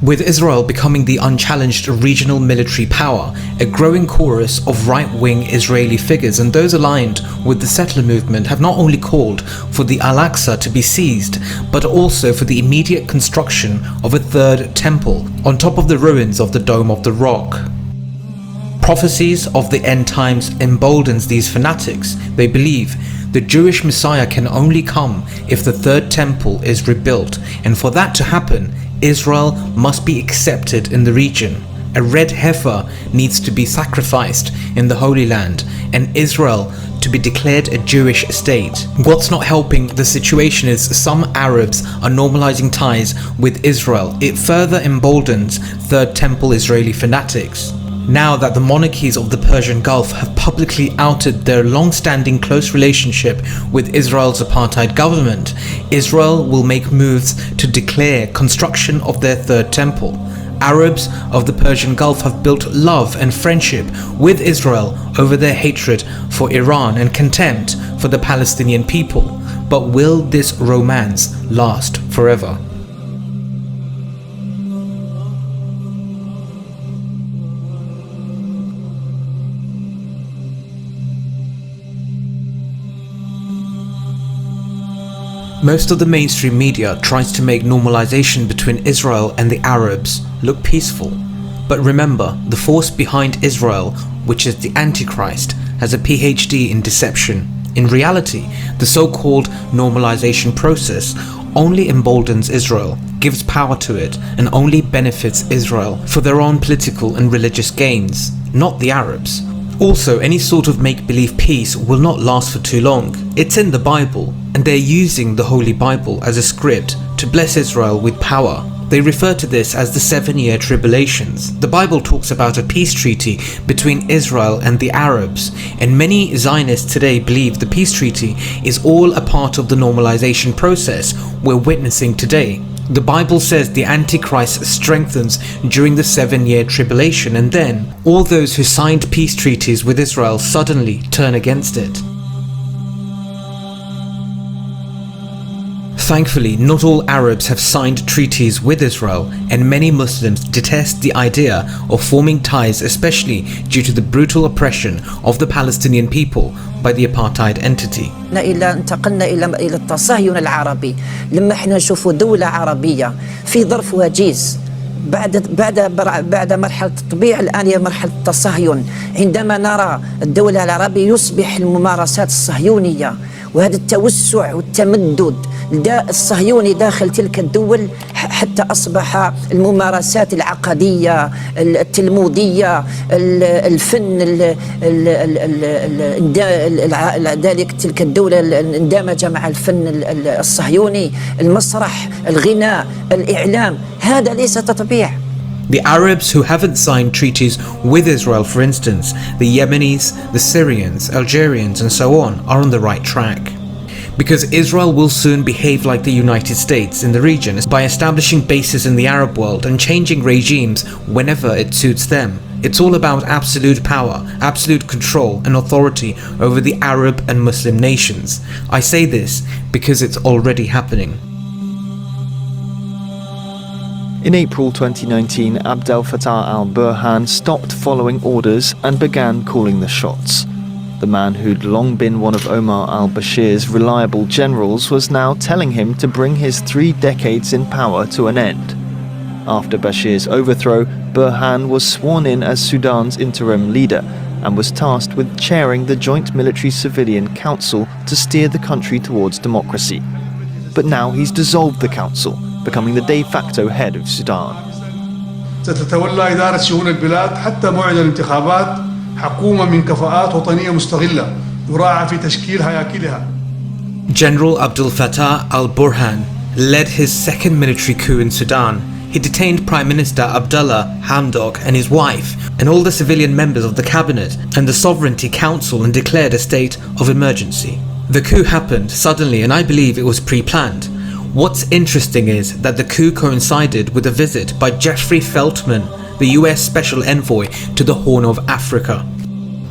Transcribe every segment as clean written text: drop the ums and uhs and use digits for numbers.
With Israel becoming the unchallenged regional military power, a growing chorus of right-wing Israeli figures and those aligned with the settler movement have not only called for the Al-Aqsa to be seized, but also for the immediate construction of a third temple on top of the ruins of the Dome of the Rock. Prophecies of the end times emboldens these fanatics. They believe the Jewish Messiah can only come if the third temple is rebuilt, and for that to happen, Israel must be accepted in the region. A red heifer needs to be sacrificed in the Holy Land, and Israel to be declared a Jewish state. What's not helping the situation is some Arabs are normalizing ties with Israel. It further emboldens Third Temple Israeli fanatics. Now that the monarchies of the Persian Gulf have publicly outed their long-standing close relationship with Israel's apartheid government, Israel will make moves to declare construction of their third temple. Arabs of the Persian Gulf have built love and friendship with Israel over their hatred for Iran and contempt for the Palestinian people. But will this romance last forever? Most of the mainstream media tries to make normalization between Israel and the Arabs look peaceful. But remember, the force behind Israel, which is the Antichrist, has a PhD in deception. In reality, the so-called normalization process only emboldens Israel, gives power to it, and only benefits Israel for their own political and religious gains, not the Arabs. Also, any sort of make-believe peace will not last for too long. It's in the Bible, and they're using the Holy Bible as a script to bless Israel with power. They refer to this as the 7-year tribulations. The Bible talks about a peace treaty between Israel and the Arabs, and many Zionists today believe the peace treaty is all a part of the normalization process we're witnessing today. The Bible says the Antichrist strengthens during the 7-year tribulation, and then all those who signed peace treaties with Israel suddenly turn against it. Thankfully, not all Arabs have signed treaties with Israel, and many Muslims detest the idea of forming ties, especially due to the brutal oppression of the Palestinian people by the apartheid entity. انتقلنا إلى التصهيون العربي لما احنا نشوفوا دولة عربية في ظرف وجيز بعد مرحلة التطبيع. الآن هي مرحلة التصهيون. عندما نرى الدولة العربية يصبح الممارسات الصهيونية وهذا التوسع والتمدد الصهيوني داخل تلك الدول حتى أصبح الممارسات العقدية التلمودية الفن ذلك تلك الدولة اندمج مع الفن الصهيوني المسرح الغناء الإعلام. هذا ليس تطبيع. The Arabs who haven't signed treaties with Israel, for instance, the Yemenis, the Syrians, Algerians and so on, are on the right track. Because Israel will soon behave like the United States in the region by establishing bases in the Arab world and changing regimes whenever it suits them. It's all about absolute power, absolute control and authority over the Arab and Muslim nations. I say this because it's already happening. In April 2019, Abdel Fattah al-Burhan stopped following orders and began calling the shots. The man who'd long been one of Omar al-Bashir's reliable generals was now telling him to bring his 3 decades in power to an end. After Bashir's overthrow, Burhan was sworn in as Sudan's interim leader and was tasked with chairing the Joint Military-Civilian Council to steer the country towards democracy. But now he's dissolved the council, becoming the de facto head of Sudan. ستتولى إدارة شؤون البلاد حتى موعد الانتخابات حكومة من كفاءات وطنية مستغلة يراعى في تشكيل هياكلها. General Abdel Fattah al-Burhan led his second military coup in Sudan. He detained Prime Minister Abdullah Hamdok and his wife and all the civilian members of the cabinet and the Sovereignty Council and declared a state of emergency. The coup happened suddenly and I believe it was pre-planned. What's interesting is that the coup coincided with a visit by Jeffrey Feltman, the US Special Envoy to the Horn of Africa.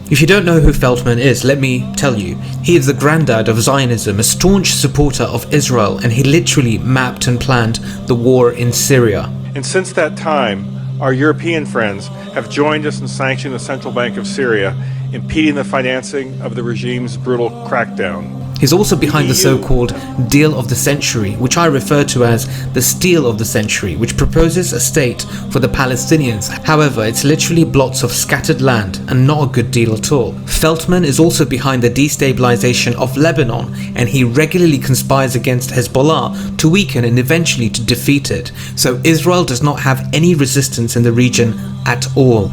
If you don't know who Feltman is, let me tell you. He is the granddad of Zionism, a staunch supporter of Israel, and he literally mapped and planned the war in Syria. And since that time, our European friends have joined us in sanctioning the Central Bank of Syria, impeding the financing of the regime's brutal crackdown. He's also behind the so-called Deal of the Century, which I refer to as the Steal of the Century, which proposes a state for the Palestinians. However, it's literally blots of scattered land and not a good deal at all. Feltman is also behind the destabilization of Lebanon, and he regularly conspires against Hezbollah to weaken and eventually to defeat it. So Israel does not have any resistance in the region at all.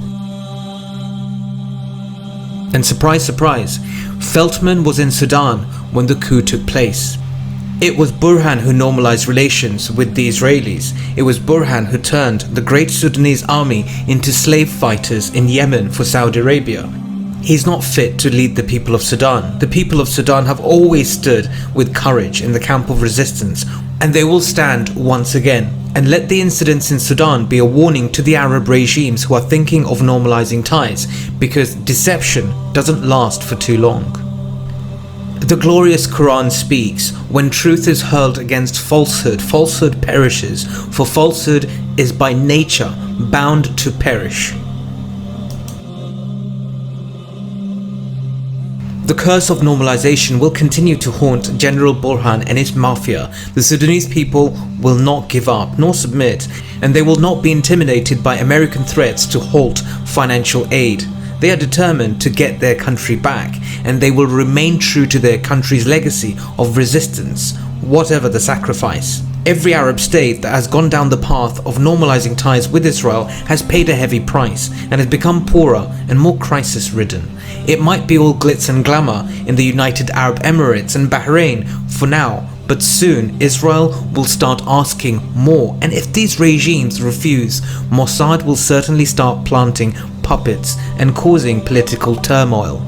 And surprise, surprise, Feltman was in Sudan when the coup took place. It was Burhan who normalized relations with the Israelis. It was Burhan who turned the great Sudanese army into slave fighters in Yemen for Saudi Arabia. He's not fit to lead the people of Sudan. The people of Sudan have always stood with courage in the camp of resistance, and they will stand once again. And let the incidents in Sudan be a warning to the Arab regimes who are thinking of normalizing ties, because deception doesn't last for too long. The glorious Quran speaks, when truth is hurled against falsehood, falsehood perishes, for falsehood is by nature bound to perish. The curse of normalization will continue to haunt General Burhan and his mafia. The Sudanese people will not give up nor submit, and they will not be intimidated by American threats to halt financial aid. They are determined to get their country back, and they will remain true to their country's legacy of resistance, whatever the sacrifice. Every Arab state that has gone down the path of normalizing ties with Israel has paid a heavy price and has become poorer and more crisis-ridden. It might be all glitz and glamour in the United Arab Emirates and Bahrain for now, but soon Israel will start asking more, and if these regimes refuse, Mossad will certainly start planting puppets and causing political turmoil.